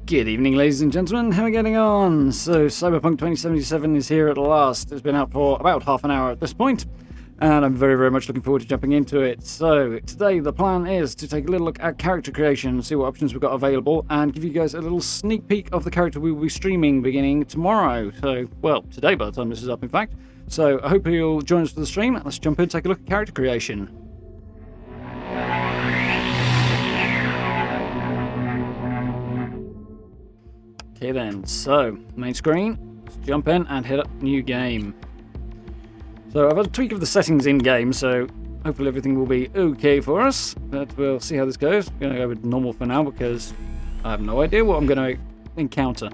Good evening, ladies and gentlemen. How are we getting on? So, Cyberpunk 2077 is here at last. It's been out for about half an hour at this point, and I'm very, very much looking forward to jumping into it. So, today the plan is to take a little look at character creation, see what options we've got available, and give you guys a little sneak peek of the character we will be streaming beginning tomorrow. So, well, today by the time this is up, in fact. So, I hope you'll join us for the stream. Let's jump in and take a look at character creation. Okay then, so, main screen, let's jump in and hit up new game. So I've had a tweak of the settings in game, so hopefully everything will be okay for us, but we'll see how this goes. I'm going to go with normal for now because I have no idea what I'm going to encounter.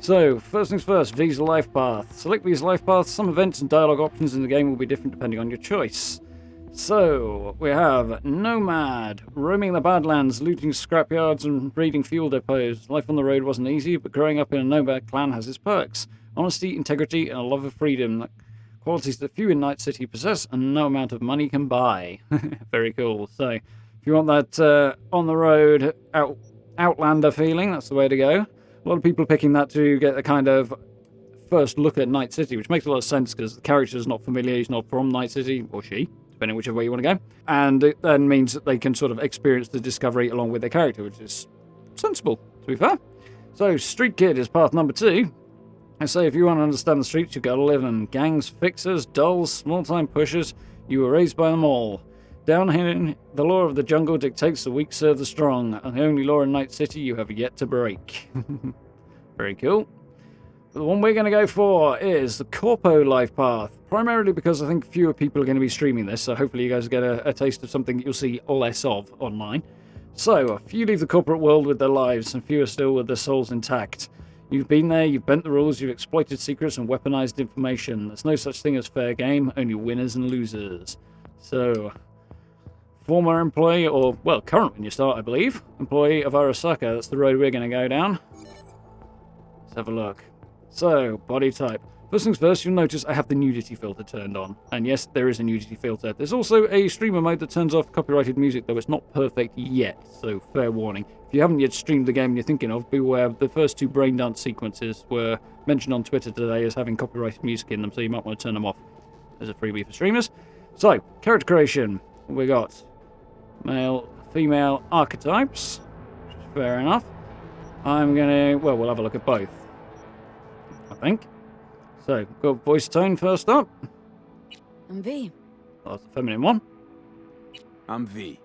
So, first things first, Visa Life Path. Select Visa Life Path. Some events and dialogue options in the game will be different depending on your choice. So, we have Nomad, roaming the Badlands, looting scrapyards and raiding fuel depots. Life on the road wasn't easy, but growing up in a nomad clan has its perks. Honesty, integrity, and a love of freedom. Qualities that few in Night City possess and no amount of money can buy. Very cool. So, if you want that on the road Outlander feeling, that's the way to go. A lot of people are picking that to get a kind of first look at Night City, which makes a lot of sense because the character is not familiar, he's not from Night City, or she, depending whichever way you want to go. And it then means that they can sort of experience the discovery along with their character, which is sensible, to be fair. So, Street Kid is path number 2. I say if you want to understand the streets, you've got to live in. Gangs, fixers, dolls, small-time pushers, you were raised by them all. Down here, the law of the jungle dictates the weak serve the strong, and the only law in Night City you have yet to break. Very cool. The one we're going to go for is the Corpo Life Path, primarily because I think fewer people are going to be streaming this, so hopefully you guys get a taste of something that you'll see less of online. So, few leave the corporate world with their lives, and fewer still with their souls intact. You've been there, you've bent the rules, you've exploited secrets and weaponized information. There's no such thing as fair game, only winners and losers. So, former employee, or, well, current when you start, I believe, employee of Arasaka, that's the road we're going to go down. Let's have a look. So, body type. First things first, you'll notice I have the nudity filter turned on. And yes, there is a nudity filter. There's also a streamer mode that turns off copyrighted music, though it's not perfect yet, so fair warning. If you haven't yet streamed the game you're thinking of, beware. The first 2 brain dance sequences were mentioned on Twitter today as having copyrighted music in them, so you might want to turn them off as a freebie for streamers. So, character creation. We got male, female archetypes, which is fair enough. I'm going to, well, we'll have a look at both, I think. So, got voice tone first up. I'm V. Oh, that's the feminine one. I'm V.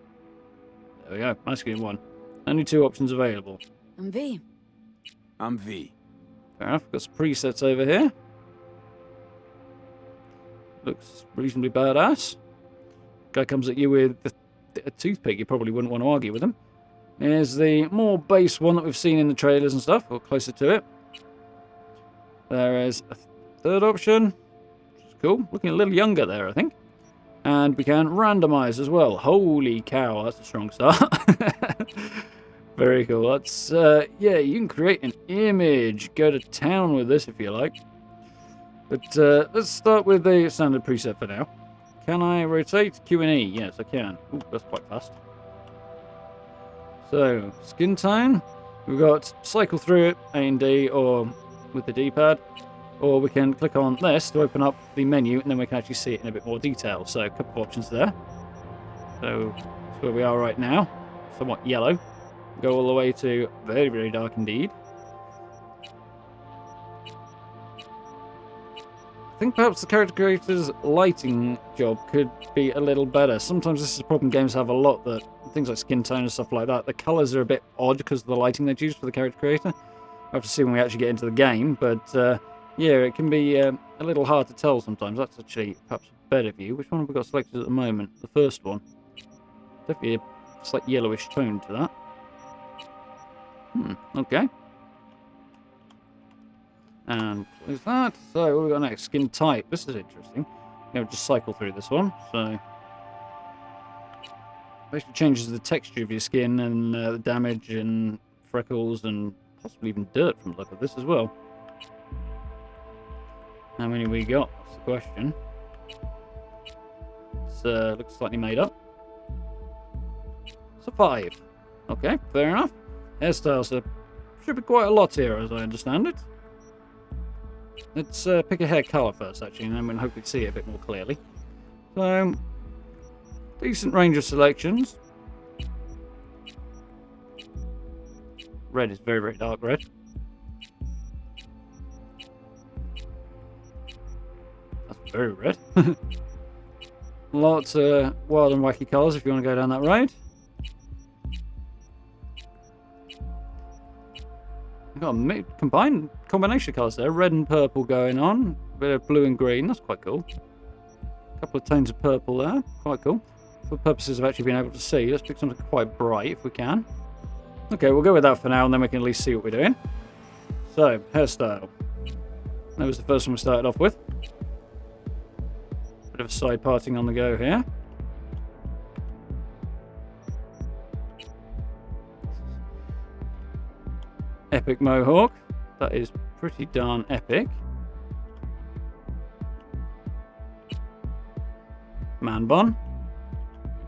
There we go, masculine one. Only 2 options available. I'm V. I'm V. Fair enough, got some presets over here. Looks reasonably badass. Guy comes at you with a toothpick, you probably wouldn't want to argue with him. Here's the more base one that we've seen in the trailers and stuff, or closer to it. There is a 3rd option, which is cool. Looking a little younger there, I think. And we can randomize as well. Holy cow, that's a strong start. Very cool. That's, yeah, you can create an image. Go to town with this if you like. But let's start with the standard preset for now. Can I rotate Q and E? Yes, I can. Ooh, that's quite fast. So, skin tone. We've got cycle through it, A and D, or with the D-pad. Or we can click on this to open up the menu, and then we can actually see it in a bit more detail. So, a couple of options there. So, that's where we are right now. Somewhat yellow. Go all the way to very, very dark indeed. I think perhaps the character creator's lighting job could be a little better. Sometimes this is a problem games have a lot, that things like skin tone and stuff like that, the colours are a bit odd because of the lighting they choose for the character creator. We'll have to see when we actually get into the game, but yeah, it can be a little hard to tell sometimes. That's actually perhaps a better view. Which one have we got selected at the moment? The first one. Definitely a slight yellowish tone to that. Okay. And close that. So, what have we got next? Skin type. This is interesting. You know, just cycle through this one. So, basically changes the texture of your skin and the damage and freckles and possibly even dirt from the look of this as well. How many we got? That's the question. It looks slightly made up. It's a 5. Okay, fair enough. Hairstyles are Should be quite a lot here, as I understand it. Let's pick a hair colour first, actually, and then we'll hopefully see it a bit more clearly. So, decent range of selections. Red is very, very dark red. That's very red. Lots of wild and wacky colours if you want to go down that road. We've got a combination of colours there. Red and purple going on. A bit of blue and green. That's quite cool. A couple of tones of purple there. Quite cool. For purposes of actually being able to see, let's pick something quite bright if we can. Okay, we'll go with that for now, and then we can at least see what we're doing. So, hairstyle. That was the first one we started off with. Bit of a side parting on the go here. Epic mohawk. That is pretty darn epic. Man bun.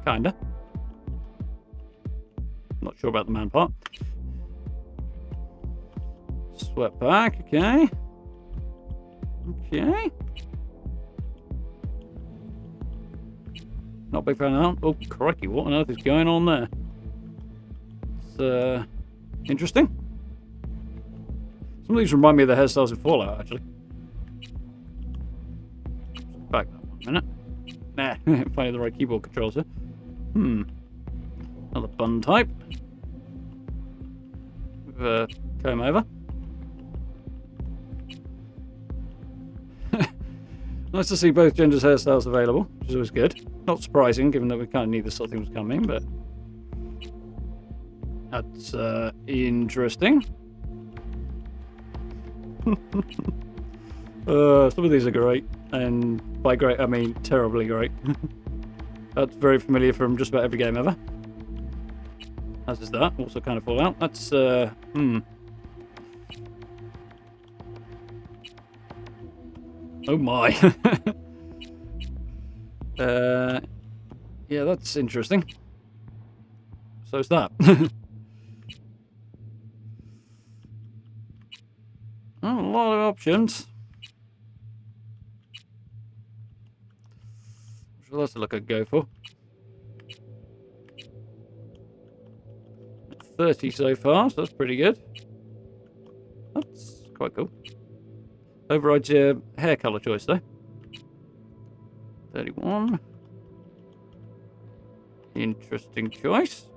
Kinda. Not sure about the man part. Swept back, okay. Okay. Not a big fan of that. Oh, crikey, what on earth is going on there? It's, interesting. Some of these remind me of the hairstyles in Fallout, actually. Back that one minute. Nah, finding the right keyboard controls here. Another bun type. With a comb over. Nice to see both genders' hairstyles available, which is always good. Not surprising, given that we kind of knew this sort of thing was coming, but that's interesting. Some of these are great, and by great I mean terribly great. That's very familiar from just about every game ever. As is that, also kind of Fallout. That's Oh my. Yeah, that's interesting. So is that. Oh, a lot of options. I'm sure that's a look I'd go for. 30 so far, so that's pretty good. That's quite cool. Overrides your hair colour choice though. 31. Interesting choice.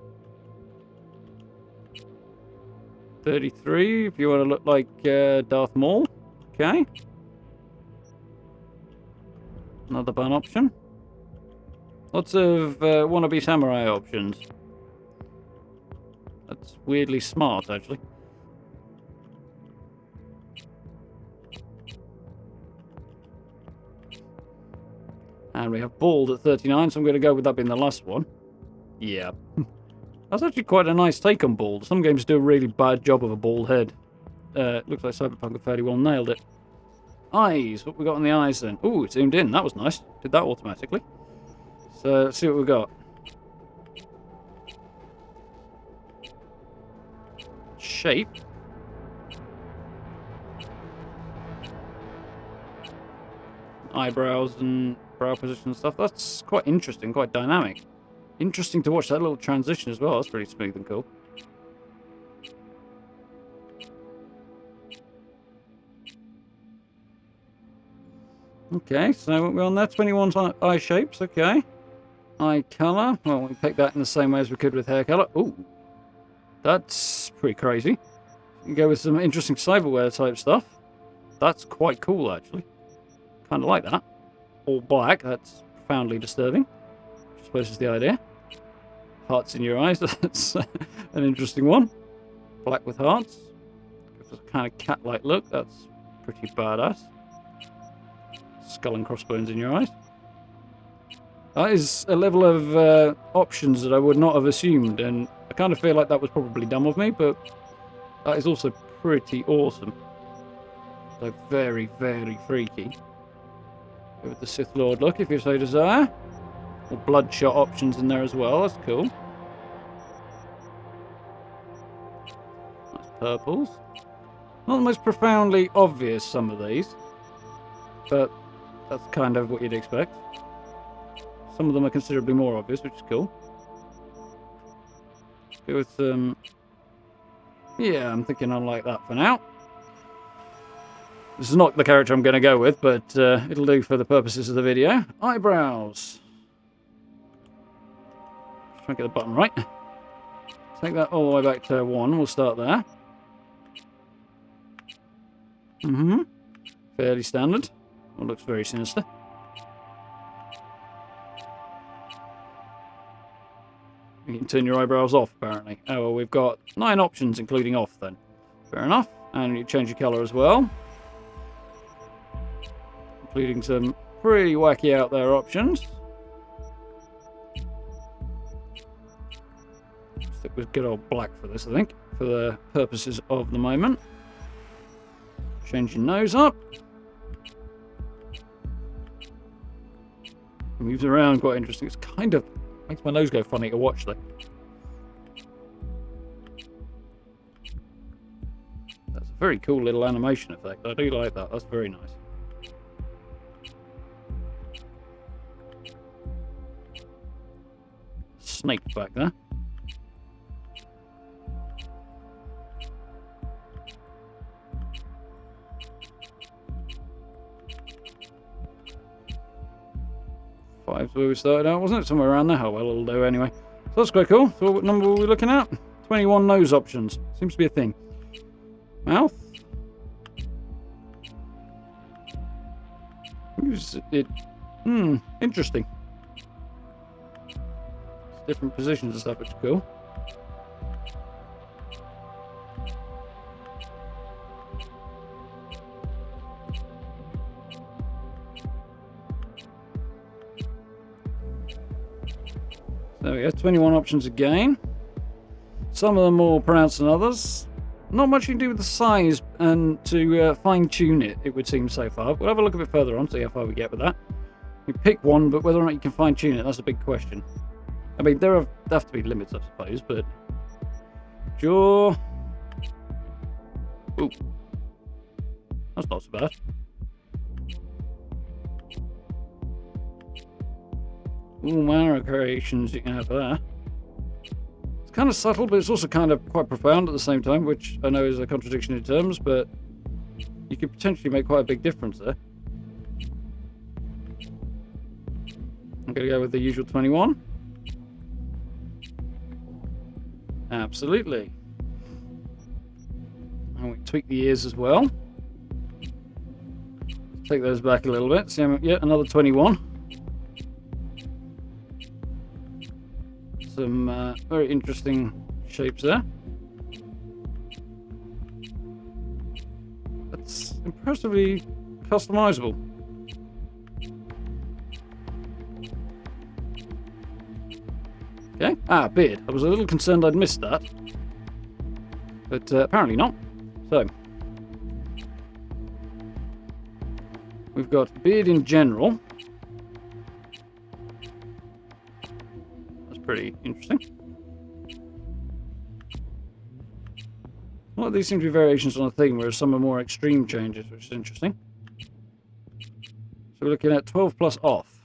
33, if you want to look like Darth Maul. Okay. Another bun option. Lots of wannabe samurai options. That's weirdly smart, actually. And we have bald at 39, so I'm going to go with that being the last one. Yeah. That's actually quite a nice take on bald. Some games do a really bad job of a bald head. Looks like Cyberpunk have fairly well nailed it. Eyes. What we got on the eyes then? Ooh, it zoomed in. That was nice. Did that automatically. So, let's see what we got. Shape. Eyebrows and brow position and stuff. That's quite interesting, quite dynamic. Interesting to watch that little transition as well. That's pretty smooth and cool. Okay, so we're on there. 21's eye shapes, okay. Eye colour. Well, we pick that in the same way as we could with hair colour. Ooh. That's pretty crazy. You can go with some interesting cyberware type stuff. That's quite cool, actually. Kind of like that. All black. That's profoundly disturbing. I suppose is the idea. Hearts in your eyes. That's an interesting one. Black with hearts. Gives us a kind of cat-like look. That's pretty badass. Skull and crossbones in your eyes. That is a level of options that I would not have assumed, and I kind of feel like that was probably dumb of me, but that is also pretty awesome. So very, very freaky. Go with the Sith Lord look if you so desire. Or bloodshot options in there as well, that's cool. Nice purples. Not the most profoundly obvious, some of these, but that's kind of what you'd expect. Some of them are considerably more obvious, which is cool. Let's go with some... yeah, I'm thinking I like that for now. This is not the character I'm going to go with, but it'll do for the purposes of the video. Eyebrows. Try and get the button right. Take that all the way back to 1. We'll start there. Fairly standard. It looks very sinister. You can turn your eyebrows off, apparently. Oh, well, we've got 9 options, including off, then. Fair enough. And you change your colour as well. Including some pretty wacky out there options. Stick with good old black for this, I think, for the purposes of the moment. Change your nose up. Moves around, quite interesting. It's kind of makes my nose go funny to watch, though. That's a very cool little animation effect. I do like that. That's very nice. Snake back there. Five's where we started out, wasn't it? Somewhere around there. Oh, well, it'll do anyway. So that's quite cool. So what number were we looking at? 21 nose options. Seems to be a thing. Mouth. Interesting. Different positions and stuff, which is cool. There we go, 21 options again. Some of them more pronounced than others. Not much you can do with the size and to fine-tune it, it would seem so far. We'll have a look a bit further on, see how far we get with that. You pick one, but whether or not you can fine-tune it, that's a big question. I mean, there have to be limits, I suppose, but... jaw... ooh. That's not so bad. All manner of creations you can have there. It's kind of subtle, but it's also kind of quite profound at the same time, which I know is a contradiction in terms, but you could potentially make quite a big difference there. I'm going to go with the usual 21. Absolutely. And we tweak the ears as well. Take those back a little bit. See, yeah, another 21. Some very interesting shapes there. That's impressively customizable. Okay. Ah, beard. I was a little concerned I'd missed that. But apparently not. So. We've got beard in general. That's pretty interesting. A lot of these seem to be variations on a theme, whereas some are more extreme changes, which is interesting. So we're looking at 12 plus off.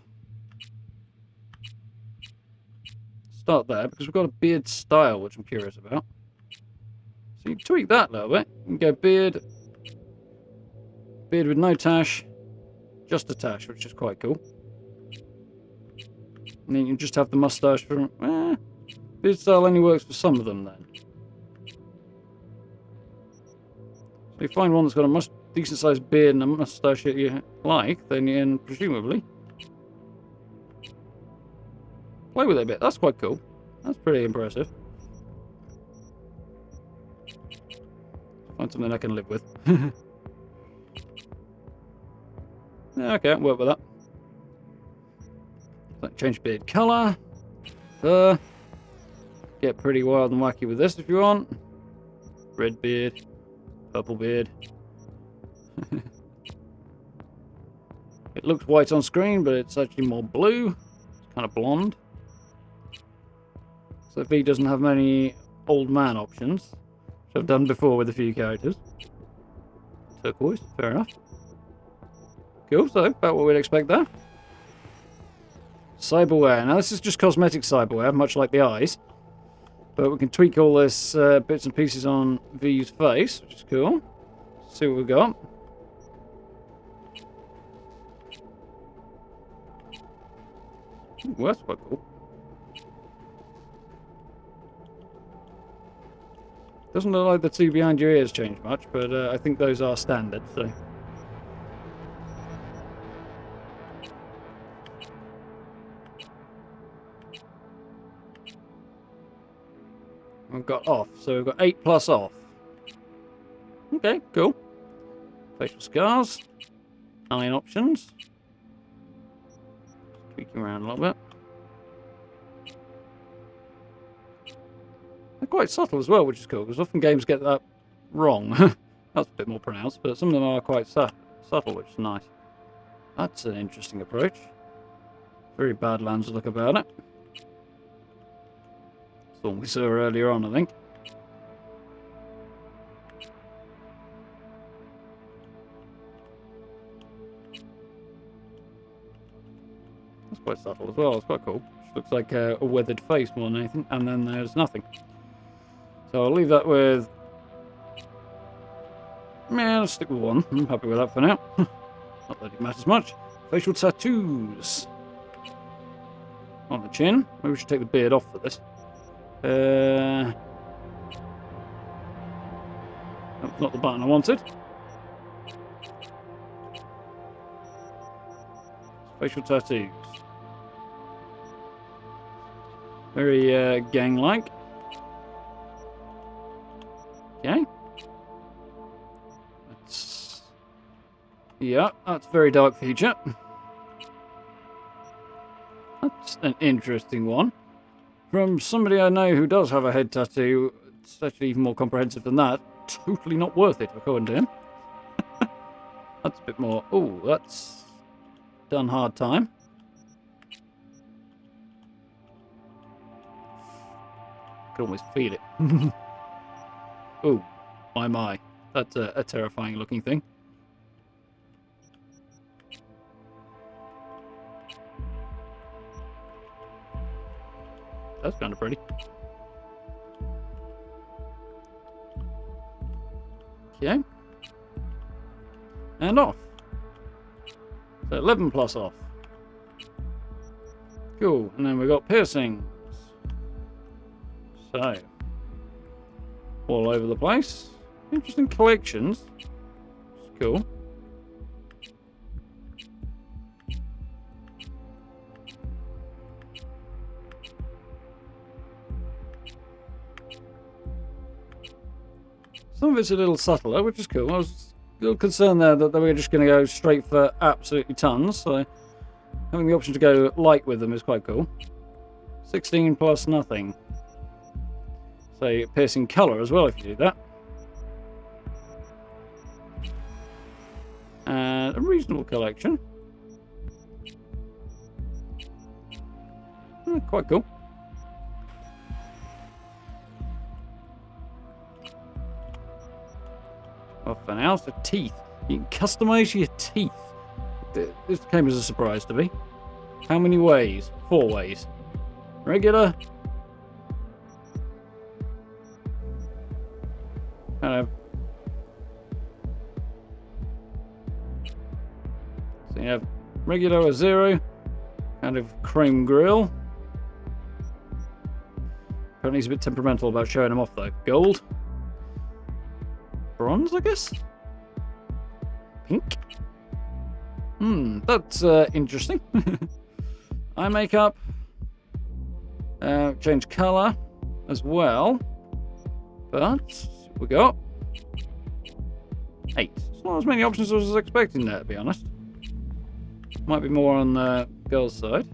Start there, because we've got a beard style, which I'm curious about. So you can tweak that a little bit. You can go beard. Beard with no tash. Just a tash, which is quite cool. And then you can just have the moustache for... beard style only works for some of them, then. So you find one that's got a decent sized beard and a moustache that you like, then you can presumably play with it a bit. That's quite cool. That's pretty impressive. Find something I can live with. Yeah, okay, I'll work with that. Change beard colour. Get pretty wild and wacky with this if you want. Red beard. Purple beard. It looks white on screen, but it's actually more blue. It's kind of blonde. So V doesn't have many old man options, which I've done before with a few characters. Turquoise, fair enough. Cool, so about what we'd expect there. Cyberware. Now this is just cosmetic cyberware, much like the eyes. But we can tweak all this bits and pieces on V's face, which is cool. See what we've got. Ooh, that's quite cool. Doesn't look like the two behind your ears change much, but I think those are standard, so... We've got off, so we've got 8 plus off. Okay, cool. Facial scars. 9 options. Tweaking around a little bit. They're quite subtle as well, which is cool, because often games get that wrong. That's a bit more pronounced, but some of them are quite subtle, which is nice. That's an interesting approach. Very Badlands look about it. That's the one we saw earlier on, I think. That's quite subtle as well, it's quite cool. Looks like a weathered face more than anything, and then there's nothing. So I'll leave that with... Yeah, let's stick with 1. I'm happy with that for now. Not that it matters much. Facial tattoos. On the chin. Maybe we should take the beard off for this. That's not the button I wanted. Facial tattoos. Very gang-like. Okay. Yeah, that's a very dark feature. That's an interesting one. From somebody I know who does have a head tattoo, it's actually even more comprehensive than that. Totally not worth it, according to him. That's a bit more... Ooh, that's done hard time. I can almost feel it. Ooh, my. That's a terrifying looking thing. That's kind of pretty. Okay. And off. So 11 plus off. Cool. And then we've got piercings. So. All over the place. Interesting collections. It's cool. Some of it's a little subtler, which is cool. I was a little concerned there that they were just going to go straight for absolutely tons, so having the option to go light with them is quite cool. 16 plus nothing. So piercing colour as well if you do that. And a reasonable collection. Quite cool. Well, for now, so teeth. You can customise your teeth. This came as a surprise to me. How many ways? 4 ways. Regular. Kind of. So you have regular or 0. Kind of chrome grill. Apparently he's a bit temperamental about showing them off though. Gold. Bronze, I guess? Pink? That's interesting. Eye makeup. Change colour as well. But we got 8. It's not as many options as I was expecting there, to be honest. Might be more on the girls' side.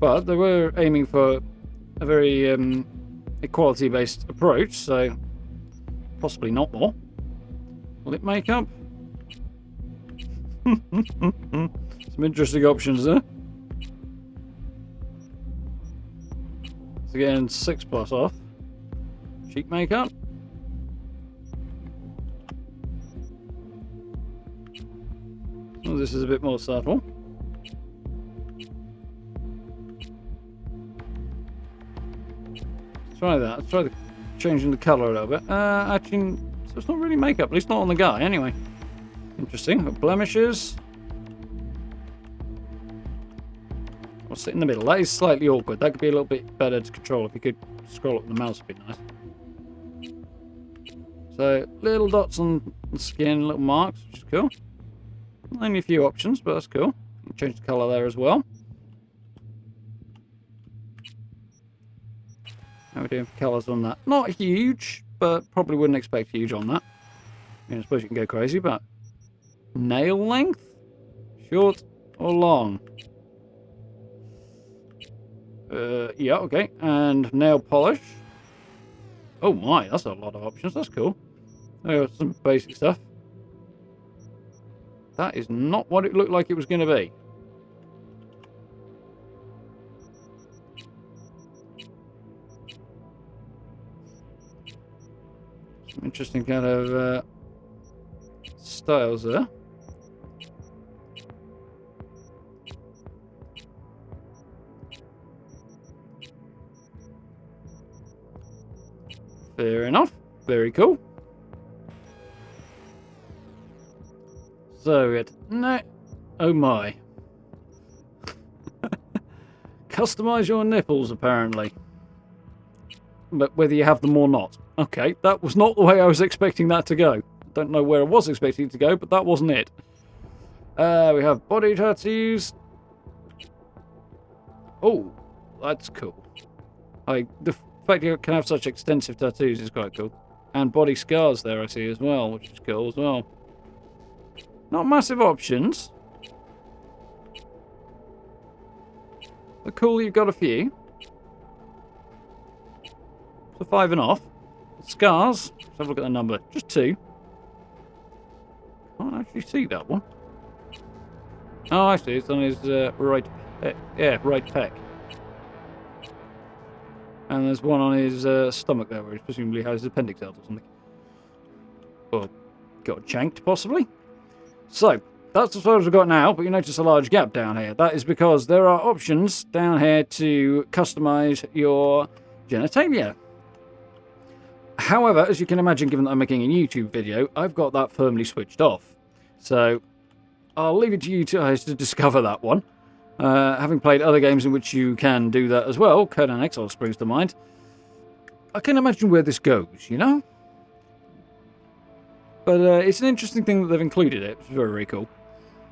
But they were aiming for a very equality-based approach, so possibly not more. Lip makeup. Some interesting options there. So again, 6 plus off. cheek makeup. Oh, this is a bit more subtle. Let's try that. Let's try changing the colour a little bit. Actually, so it's not really makeup, at least not on the guy, anyway. Interesting. Blemishes. I'll sit in the middle. That is slightly awkward. That could be a little bit better to control. If you could scroll up the mouse, would be nice. So, little dots on the skin, little marks, which is cool. Only a few options, but that's cool. You can change the colour there as well. How are we doing for colours on that? Not huge, but probably wouldn't expect huge on that. I mean, I suppose you can go crazy, but... Nail length? Short or long? Yeah, okay. And nail polish. Oh my, that's a lot of options. That's cool. Some basic stuff. That is not what it looked like it was going to be. Some interesting kind of styles there. Fair enough. Very cool. So it oh my. Customize your nipples apparently. But whether you have them or not. Okay, that was not the way I was expecting that to go. Don't know where I was expecting it to go, but that wasn't it. We have body tattoos. Oh, that's cool. The fact you can have such extensive tattoos is quite cool. And body scars there I see as well, which is cool as well. Not massive options. But cool you've got a few. So 5 and off. Scars. Let's have a look at the number. Just 2. Can't actually see that one. Oh, I see. It's on his right pec. Yeah, right pec. And there's one on his stomach there where he presumably has his appendix out or something. Or got chanked, possibly. So, that's as far as we've got now, but you notice a large gap down here. That is because there are options down here to customize your genitalia. However, as you can imagine, given that I'm making a YouTube video, I've got that firmly switched off. So, I'll leave it to you guys to discover that one. Having played other games in which you can do that as well, Conan Exiles springs to mind, I can imagine where this goes, you know? But it's an interesting thing that they've included it. It's very, very cool.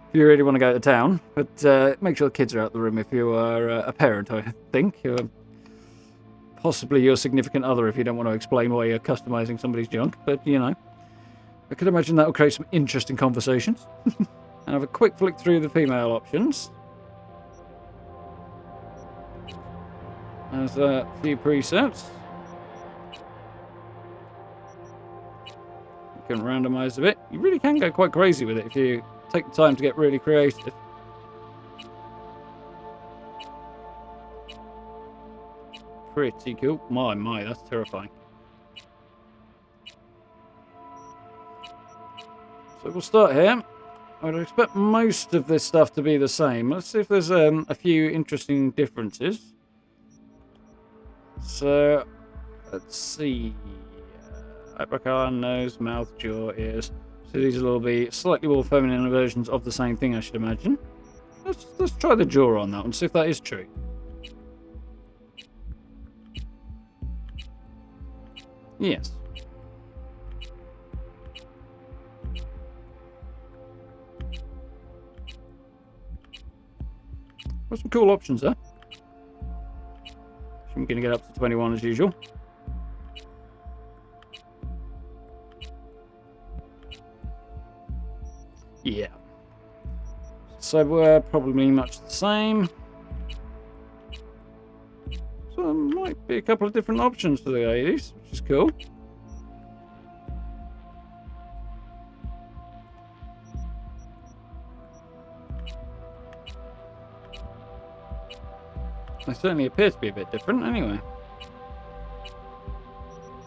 If you really want to go to town, but make sure the kids are out of the room if you are a parent, I think. Possibly your significant other if you don't want to explain why you're customizing somebody's junk, but, you know. I could imagine that will create some interesting conversations. And have a quick flick through the female options. There's a few presets. You can randomize a bit. You really can go quite crazy with it if you take the time to get really creative. Pretty cool. My, that's terrifying. So we'll start here. I would expect most of this stuff to be the same. Let's see if there's a few interesting differences. So, let's see. Eyebrow, nose, mouth, jaw, ears. So these will all be slightly more feminine versions of the same thing, I should imagine. Let's try the jaw on that one, see if that is true. Yes. Got some cool options there. I'm going to get up to 21 as usual. Yeah. So we're probably much the same. So there might be a couple of different options for the ladies, which is cool. They certainly appear to be a bit different, anyway.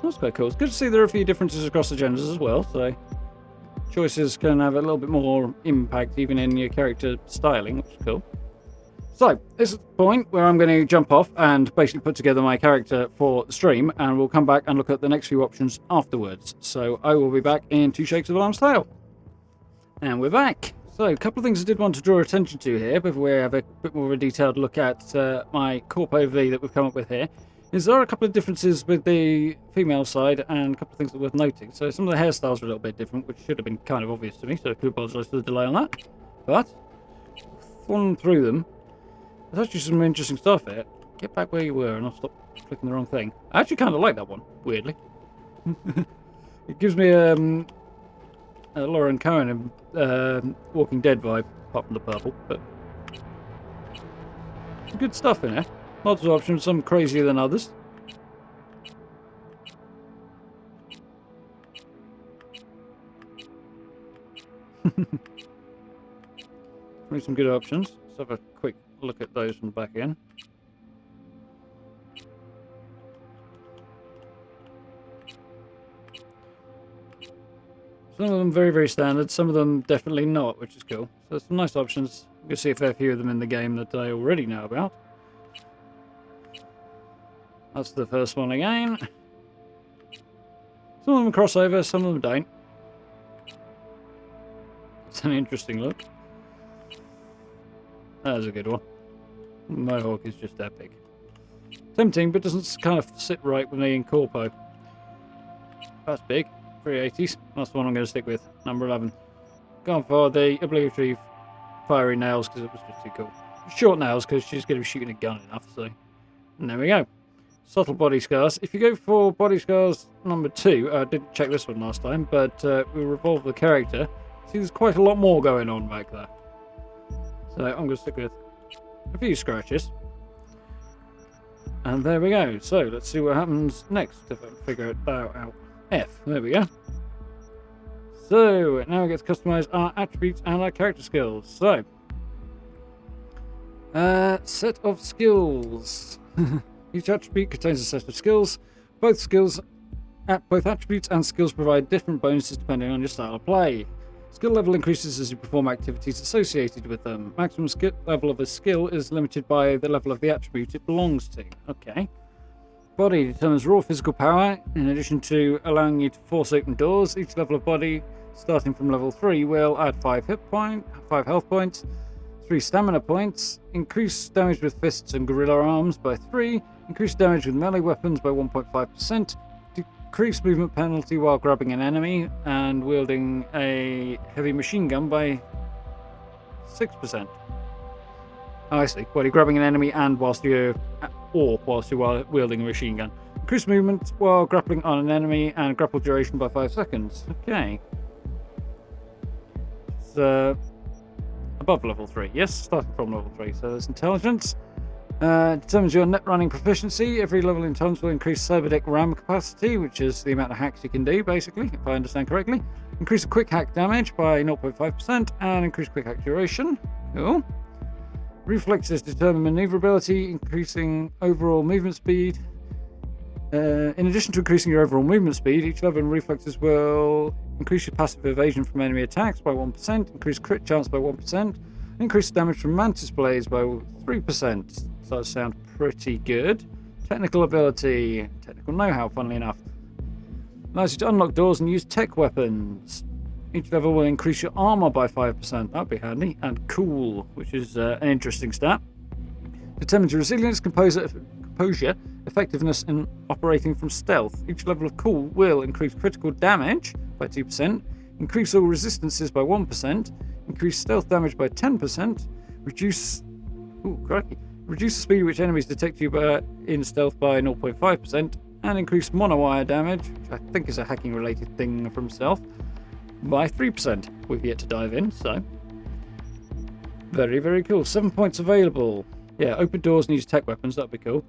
That's quite cool. It's good to see there are a few differences across the genders as well, so choices can have a little bit more impact even in your character styling, which is cool. So, this is the point where I'm going to jump off and basically put together my character for the stream, and we'll come back and look at the next few options afterwards. So, I will be back in 2 Shakes of an Arm's Tale. And we're back. So, a couple of things I did want to draw attention to here before we have a bit more of a detailed look at my Corpo V that we've come up with here. Is there are a couple of differences with the female side and a couple of things that are worth noting. So some of the hairstyles are a little bit different, which should have been kind of obvious to me, so I could apologise for the delay on that. But, flying through them, there's actually some interesting stuff here. Get back where you were and I'll stop clicking the wrong thing. I actually kind of like that one, weirdly. It gives me a Lauren Cohen Walking Dead vibe, apart from the purple, but some good stuff in here. Lots of options, some crazier than others. Some good options. Let's have a quick look at those from the back end. Some of them very, very standard, some of them definitely not, which is cool. So some nice options. You can see a fair few of them in the game that I already know about. That's the first one again. Some of them cross over, some of them don't. It's an interesting look. That's a good one. Mohawk is just epic. Tempting, but doesn't kind of sit right with me in Corpo. That's big. 380s. That's the one I'm going to stick with. Number 11. Gone for the obligatory fiery nails because it was just too cool. Short nails because she's going to be shooting a gun enough. So, and there we go. Subtle body scars. If you go for body scars number 2, I didn't check this one last time, but we revolve the character. See, there's quite a lot more going on back there. So I'm going to stick with a few scratches. And there we go. So let's see what happens next if I can figure it out. F. There we go. So now we get to customize our attributes and our character skills. So, set of skills. Each attribute contains a set of skills. Both attributes and skills provide different bonuses depending on your style of play. Skill level increases as you perform activities associated with them. Maximum skill level of a skill is limited by the level of the attribute it belongs to. Okay. Body determines raw physical power. In addition to allowing you to force open doors, each level of body, starting from level 3, will add 5 health points, 3 stamina points, increase damage with fists and gorilla arms by 3, increase damage with melee weapons by 1.5%, decrease movement penalty while grabbing an enemy and wielding a heavy machine gun by 6%. Oh, I see. While you're grabbing an enemy and whilst you're wielding a machine gun. Increase movement while grappling on an enemy and grapple duration by 5 seconds. Okay. It's above level 3. Yes, starting from level 3. So there's intelligence. Determines your net running proficiency. Every level in intelligence will increase cyberdeck RAM capacity, which is the amount of hacks you can do, basically, if I understand correctly. Increase quick hack damage by 0.5% and increase quick hack duration. Cool. Reflexes determine maneuverability, increasing overall movement speed. In addition to increasing your overall movement speed, each level in reflexes will increase your passive evasion from enemy attacks by 1%, increase crit chance by 1%, increase damage from mantis blades by 3%. So that sounds pretty good. Technical ability, technical know-how, funnily enough. Allows you to unlock doors and use tech weapons. Each level will increase your armor by 5%. That'd be handy. And cool, which is an interesting stat. Determines your resilience, composure, effectiveness in operating from stealth. Each level of cool will increase critical damage by 2%, increase all resistances by 1%, increase stealth damage by 10%, reduce the speed at which enemies detect you in stealth by 0.5%, and increase monowire damage, which I think is a hacking related thing from stealth, by 3%. We've yet to dive in, so very, very cool. 7 points available. Yeah, open doors and use tech weapons, that'd be cool.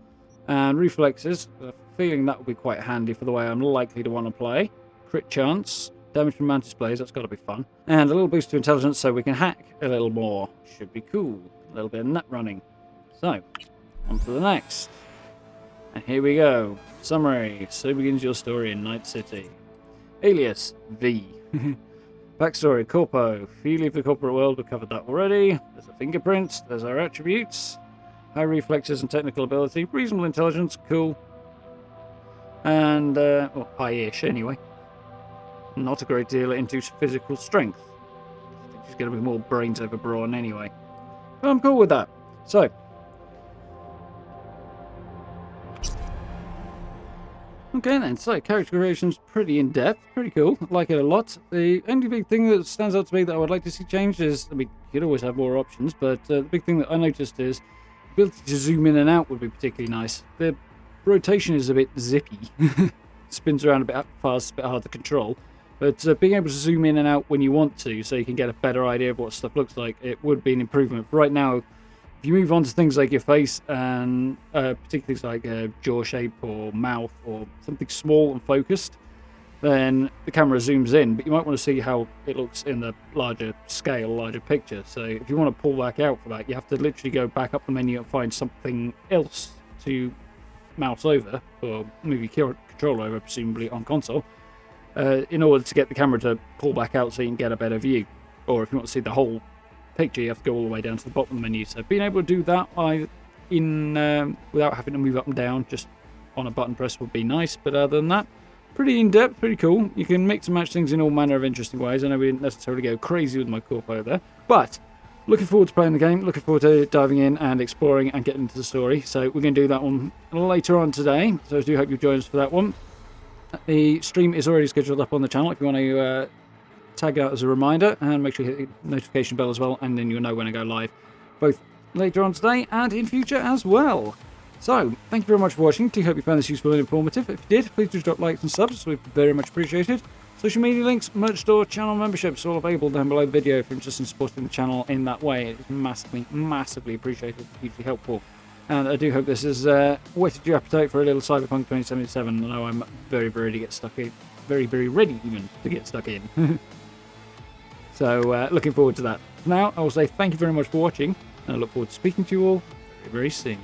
And reflexes, feeling that would be quite handy for the way I'm likely to want to play. Crit chance, damage from mantis blades, that's got to be fun. And a little boost to intelligence so we can hack a little more. Should be cool. A little bit of net running. So, on to the next. And here we go. Summary. So begins your story in Night City. Alias, V. Backstory, Corpo. Few leave the corporate world, we've covered that already. There's a fingerprint, there's our attributes. High reflexes and technical ability. Reasonable intelligence, cool. And, well, high-ish anyway. Not a great deal into physical strength. I think she's going to be more brains over brawn anyway. But I'm cool with that. So. Okay then, so character creation's pretty in-depth, pretty cool. I like it a lot. The only big thing that stands out to me that I would like to see changed is, I mean, you could always have more options, but the big thing that I noticed is the ability to zoom in and out would be particularly nice. The rotation is a bit zippy. Spins around a bit fast, a bit hard to control. But being able to zoom in and out when you want to, so you can get a better idea of what stuff looks like, it would be an improvement. Right now, if you move on to things like your face and particularly things like jaw shape or mouth or something small and focused, then the camera zooms in. But you might want to see how it looks in the larger scale, larger picture. So if you want to pull back out for that, you have to literally go back up the menu and find something else to mouse over, or maybe control over, presumably on console, in order to get the camera to pull back out so you can get a better view. Or if you want to see the whole picture, you have to go all the way down to the bottom of the menu. So being able to do that without having to move up and down, just on a button press would be nice. But other than that, pretty in-depth, pretty cool. You can mix and match things in all manner of interesting ways. I know we didn't necessarily go crazy with my Corpo there, but looking forward to playing the game, looking forward to diving in and exploring and getting into the story. So we're going to do that one later on today, so I do hope you join us for that one. The stream is already scheduled up on the channel if you want to tag it out as a reminder, and make sure you hit the notification bell as well, and then you'll know when I go live, both later on today and in future as well. So, thank you very much for watching. Do hope you found this useful and informative. If you did, please do drop likes and subs, we'd be very much appreciated. Social media links, merch store, channel memberships, all available down below the video if you're interested in supporting the channel in that way. It is massively, massively appreciated, hugely helpful. And I do hope this has whetted your appetite for a little Cyberpunk 2077. I know I'm very, very ready to get stuck in. Very, very ready even to get stuck in. So, looking forward to that. For now, I will say thank you very much for watching, and I look forward to speaking to you all very, very soon.